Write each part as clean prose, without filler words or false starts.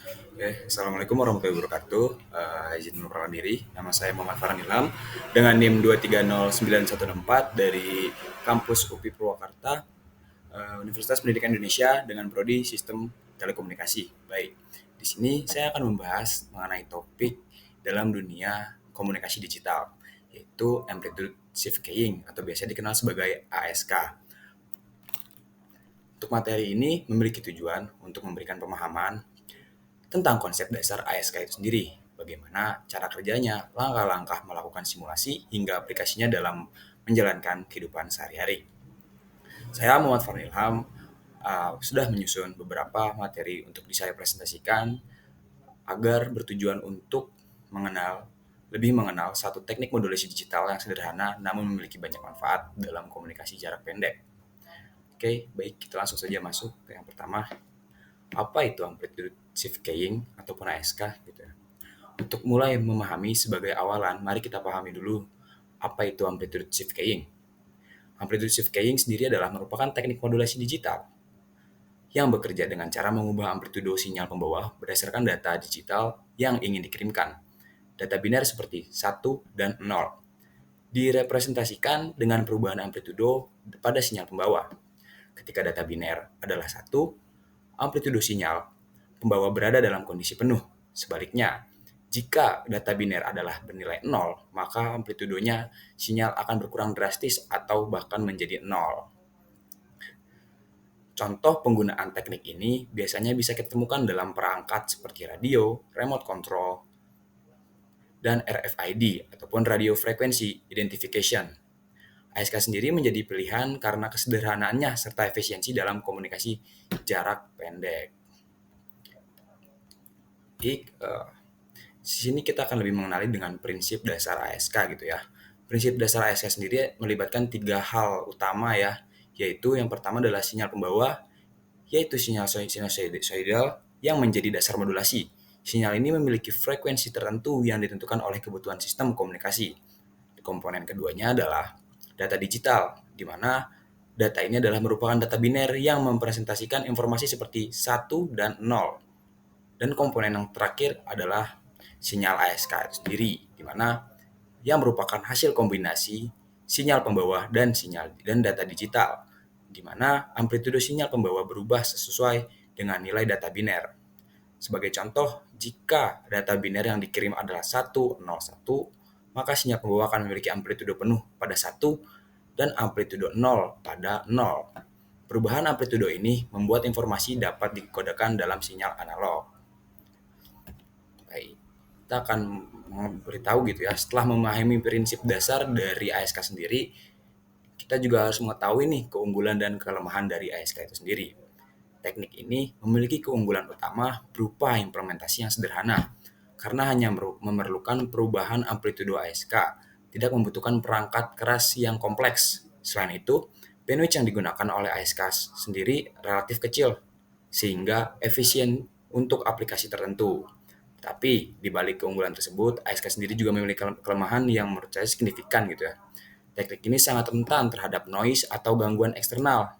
Oke, Assalamualaikum warahmatullahi wabarakatuh. Izin memperkenalkan diri, nama saya Muhammad Farhan Ilham dengan NIM 2309164 dari kampus UPI Purwakarta, Universitas Pendidikan Indonesia dengan prodi Sistem Telekomunikasi. Baik, di sini saya akan membahas mengenai topik dalam dunia komunikasi digital, yaitu Amplitude Shift Keying atau biasa dikenal sebagai ASK. Untuk materi ini memiliki tujuan untuk memberikan pemahaman tentang konsep dasar ASK itu sendiri, bagaimana cara kerjanya, langkah-langkah melakukan simulasi, hingga aplikasinya dalam menjalankan kehidupan sehari-hari. Saya Muhammad Farhan Ilham, sudah menyusun beberapa materi untuk saya presentasikan agar bertujuan untuk mengenal lebih mengenal satu teknik modulasi digital yang sederhana namun memiliki banyak manfaat dalam komunikasi jarak pendek. Oke, baik, kita langsung saja masuk ke yang pertama. Apa itu amplitude shift keying ataupun ASK gitu ya. Untuk mulai memahami sebagai awalan, mari kita pahami dulu apa itu amplitude shift keying. Amplitude shift keying sendiri adalah merupakan teknik modulasi digital yang bekerja dengan cara mengubah amplitudo sinyal pembawa berdasarkan data digital yang ingin dikirimkan. Data biner seperti 1 dan 0 direpresentasikan dengan perubahan amplitudo pada sinyal pembawa. Ketika data biner adalah 1, amplitudo sinyal pembawa berada dalam kondisi penuh. Sebaliknya, jika data biner adalah bernilai 0, maka amplitudonya sinyal akan berkurang drastis atau bahkan menjadi 0. Contoh penggunaan teknik ini biasanya bisa kita temukan dalam perangkat seperti radio, remote control, dan RFID ataupun radio frequency identification. ASK sendiri menjadi pilihan karena kesederhanaannya serta efisiensi dalam komunikasi jarak pendek. Jadi, di sini kita akan lebih mengenali dengan prinsip dasar ASK gitu ya. Prinsip dasar ASK sendiri melibatkan 3 hal utama ya, yaitu yang pertama adalah sinyal pembawa, yaitu sinyal sinusoidal yang menjadi dasar modulasi. Sinyal ini memiliki frekuensi tertentu yang ditentukan oleh kebutuhan sistem komunikasi. Komponen keduanya adalah data digital, di mana data ini adalah merupakan data biner yang mempresentasikan informasi seperti 1 dan 0. Dan komponen yang terakhir adalah sinyal ASK itu sendiri, di mana yang merupakan hasil kombinasi sinyal pembawa dan data digital, di mana amplitudo sinyal pembawa berubah sesuai dengan nilai data biner. Sebagai contoh, jika data biner yang dikirim adalah 101, maka sinyal pembawa akan memiliki amplitudo penuh pada 1 dan amplitudo 0 pada 0. Perubahan amplitudo ini membuat informasi dapat dikodekan dalam sinyal analog. Baik, kita akan memberitahu gitu ya, setelah memahami prinsip dasar dari ASK sendiri, kita juga harus mengetahui nih keunggulan dan kelemahan dari ASK itu sendiri. Teknik ini memiliki keunggulan utama berupa implementasi yang sederhana, karena hanya memerlukan perubahan amplitudo ASK, tidak membutuhkan perangkat keras yang kompleks. Selain itu, bandwidth yang digunakan oleh ASK sendiri relatif kecil, sehingga efisien untuk aplikasi tertentu. Tapi di balik keunggulan tersebut, ASK sendiri juga memiliki kelemahan yang menurut saya signifikan gitu ya. Teknik ini sangat rentan terhadap noise atau gangguan eksternal.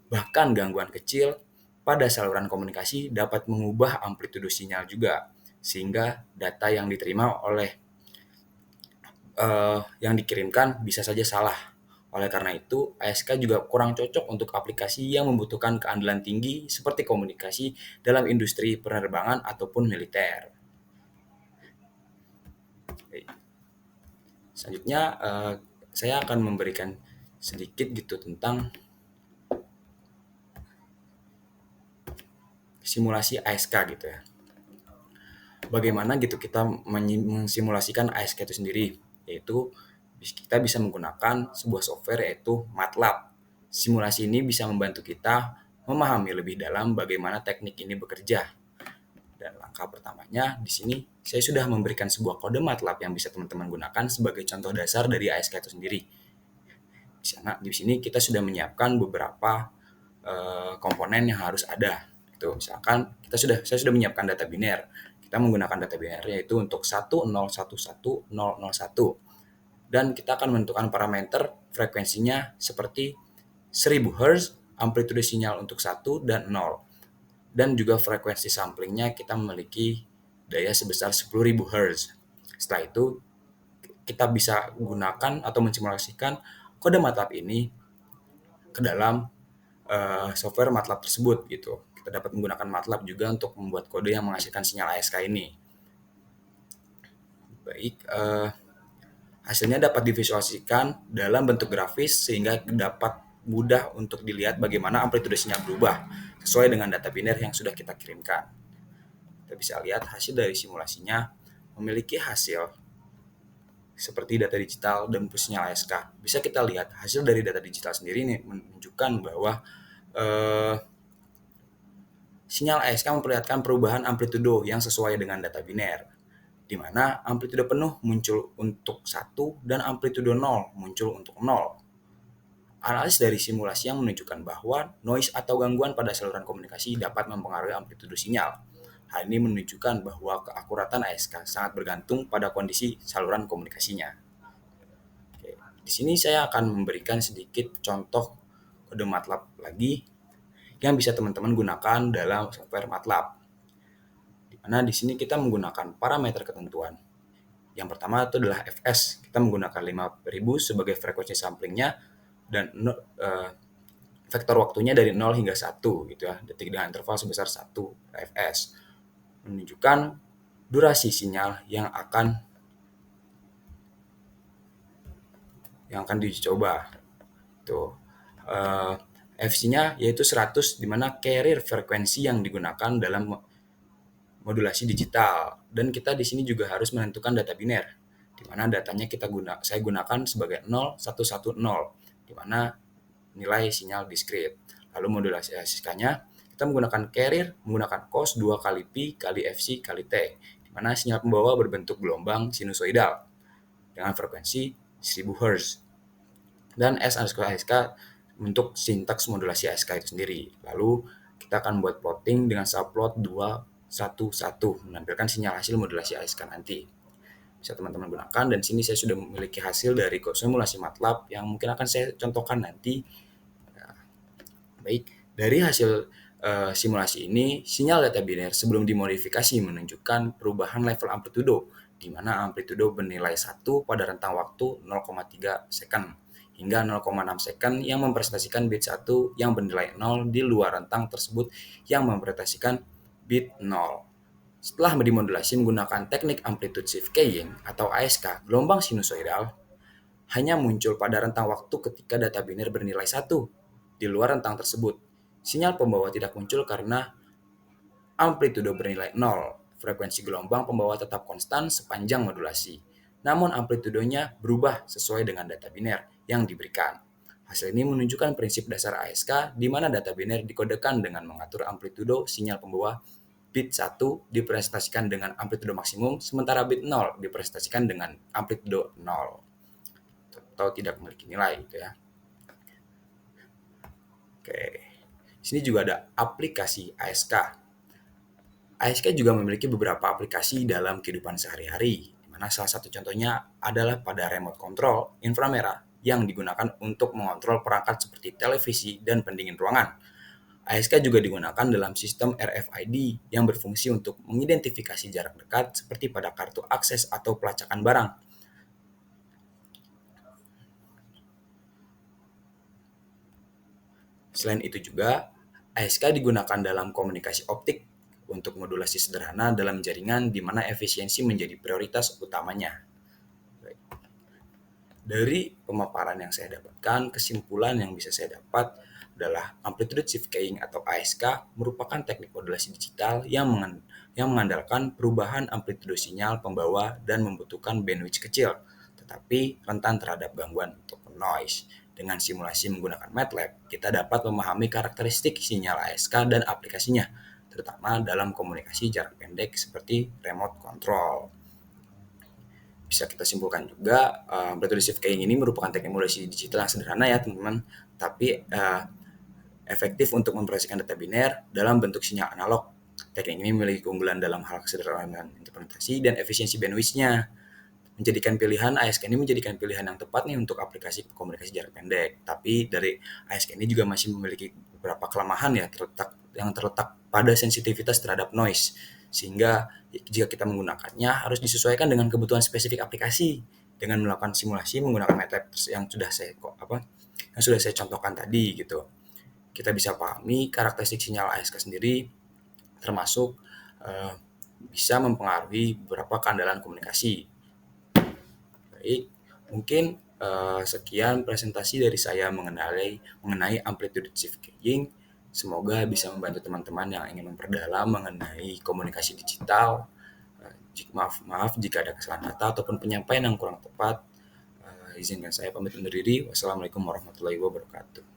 Bahkan gangguan kecil pada saluran komunikasi dapat mengubah amplitudo sinyal juga, sehingga data yang diterima oleh yang dikirimkan bisa saja salah. Oleh karena itu, ASK juga kurang cocok untuk aplikasi yang membutuhkan keandalan tinggi seperti komunikasi dalam industri penerbangan ataupun militer. Selanjutnya, saya akan memberikan sedikit gitu tentang simulasi ASK gitu ya. Bagaimana gitu kita mensimulasikan ASK itu sendiri, yaitu kita bisa menggunakan sebuah software yaitu MATLAB. Simulasi ini bisa membantu kita memahami lebih dalam bagaimana teknik ini bekerja. Dan langkah pertamanya di sini saya sudah memberikan sebuah kode MATLAB yang bisa teman-teman gunakan sebagai contoh dasar dari ASK itu sendiri. Di sini kita sudah menyiapkan beberapa komponen yang harus ada. Itu misalkan saya sudah menyiapkan data biner. Kita menggunakan data biner yaitu untuk 10110001 dan kita akan menentukan parameter frekuensinya seperti 1000 Hz, amplitude sinyal untuk 1 dan 0. dan juga frekuensi samplingnya kita memiliki daya sebesar 10.000 Hz. Setelah itu kita bisa gunakan atau mensimulasikan kode MATLAB ini ke dalam software MATLAB tersebut gitu. Kita dapat menggunakan MATLAB juga untuk membuat kode yang menghasilkan sinyal ASK ini. Baik, hasilnya dapat divisualisasikan dalam bentuk grafis sehingga dapat mudah untuk dilihat bagaimana amplitude sinyal berubah sesuai dengan data biner yang sudah kita kirimkan. Kita bisa lihat hasil dari simulasinya memiliki hasil seperti data digital dan sinyal ASK. Bisa kita lihat hasil dari data digital sendiri ini menunjukkan bahwa sinyal ASK memperlihatkan perubahan amplitudo yang sesuai dengan data biner, di mana amplitudo penuh muncul untuk 1 dan amplitudo 0 muncul untuk 0. Analis dari simulasi yang menunjukkan bahwa noise atau gangguan pada saluran komunikasi dapat mempengaruhi amplitudo sinyal. Hal ini menunjukkan bahwa keakuratan ASK sangat bergantung pada kondisi saluran komunikasinya. Oke, di sini saya akan memberikan sedikit contoh kode MATLAB lagi yang bisa teman-teman gunakan dalam software MATLAB. Di mana di sini kita menggunakan parameter ketentuan. Yang pertama itu adalah Fs. Kita menggunakan 5000 sebagai frekuensi samplingnya dan vektor waktunya dari 0 hingga 1 gitu ya, detik dengan interval sebesar 1 Fs. Menunjukkan durasi sinyal yang akan diuji coba. Tuh. Fc-nya yaitu 100 di mana carrier frekuensi yang digunakan dalam modulasi digital, dan kita di sini juga harus menentukan data biner di mana datanya saya gunakan sebagai 0110 di mana nilai sinyal diskrit. Lalu modulasi ASK-nya kita menggunakan carrier menggunakan cos 2 kali pi kali Fc kali T di mana sinyal pembawa berbentuk gelombang sinusoidal dengan frekuensi 1000 Hz. Dan S_ASK untuk sintaks modulasi ASK itu sendiri. Lalu kita akan buat plotting dengan subplot 211 menampilkan sinyal hasil modulasi ASK nanti. Bisa teman-teman gunakan, dan sini saya sudah memiliki hasil dari simulasi MATLAB yang mungkin akan saya contohkan nanti. Baik, dari hasil simulasi ini, sinyal data biner sebelum dimodifikasi menunjukkan perubahan level amplitudo, di mana amplitudo bernilai 1 pada rentang waktu 0,3 second hingga 0,6 second yang mempresentasikan bit 1 yang bernilai 0 di luar rentang tersebut yang mempresentasikan bit 0. Setelah dimodulasi menggunakan teknik amplitude shift keying atau ASK, gelombang sinusoidal hanya muncul pada rentang waktu ketika data biner bernilai 1 di luar rentang tersebut. Sinyal pembawa tidak muncul karena amplitudo bernilai 0. Frekuensi gelombang pembawa tetap konstan sepanjang modulasi. Namun amplitudonya berubah sesuai dengan data biner yang diberikan. Hasil ini menunjukkan prinsip dasar ASK di mana data biner dikodekan dengan mengatur amplitudo sinyal pembawa. Bit 1 dipresentasikan dengan amplitudo maksimum, sementara bit 0 dipresentasikan dengan amplitudo 0 atau tidak memiliki nilai gitu ya. Oke. Sini juga ada aplikasi ASK. ASK juga memiliki beberapa aplikasi dalam kehidupan sehari-hari, di mana salah satu contohnya adalah pada remote control inframerah yang digunakan untuk mengontrol perangkat seperti televisi dan pendingin ruangan. ASK juga digunakan dalam sistem RFID yang berfungsi untuk mengidentifikasi jarak dekat seperti pada kartu akses atau pelacakan barang. Selain itu juga, ASK digunakan dalam komunikasi optik untuk modulasi sederhana dalam jaringan di mana efisiensi menjadi prioritas utamanya. Dari pemaparan yang saya dapatkan, kesimpulan yang bisa saya dapat adalah amplitude shift keying atau ASK merupakan teknik modulasi digital yang mengandalkan perubahan amplitudo sinyal pembawa dan membutuhkan bandwidth kecil, tetapi rentan terhadap gangguan ataupun noise. Dengan simulasi menggunakan MATLAB, kita dapat memahami karakteristik sinyal ASK dan aplikasinya, terutama dalam komunikasi jarak pendek seperti remote control. Bisa kita simpulkan juga, amplitude shift keying ini merupakan teknik modulasi digital yang sederhana ya teman-teman, tapi efektif untuk memproseskan data biner dalam bentuk sinyal analog. Teknik ini memiliki keunggulan dalam hal kesederhanaan implementasi dan efisiensi bandwidth-nya. ASK ini menjadikan pilihan yang tepat nih untuk aplikasi komunikasi jarak pendek. Tapi dari ASK ini juga masih memiliki beberapa kelemahan ya, yang terletak pada sensitivitas terhadap noise. Sehingga jika kita menggunakannya harus disesuaikan dengan kebutuhan spesifik aplikasi dengan melakukan simulasi menggunakan MATLAB yang sudah saya contohkan tadi gitu. Kita bisa pahami karakteristik sinyal ASK sendiri termasuk bisa mempengaruhi beberapa keandalan komunikasi. Baik, mungkin sekian presentasi dari saya mengenai amplitude shift keying. Semoga bisa membantu teman-teman yang ingin memperdalam mengenai komunikasi digital. Maaf jika ada kesalahan kata ataupun penyampaian yang kurang tepat. Izinkan saya pamit undur diri. Wassalamualaikum warahmatullahi wabarakatuh.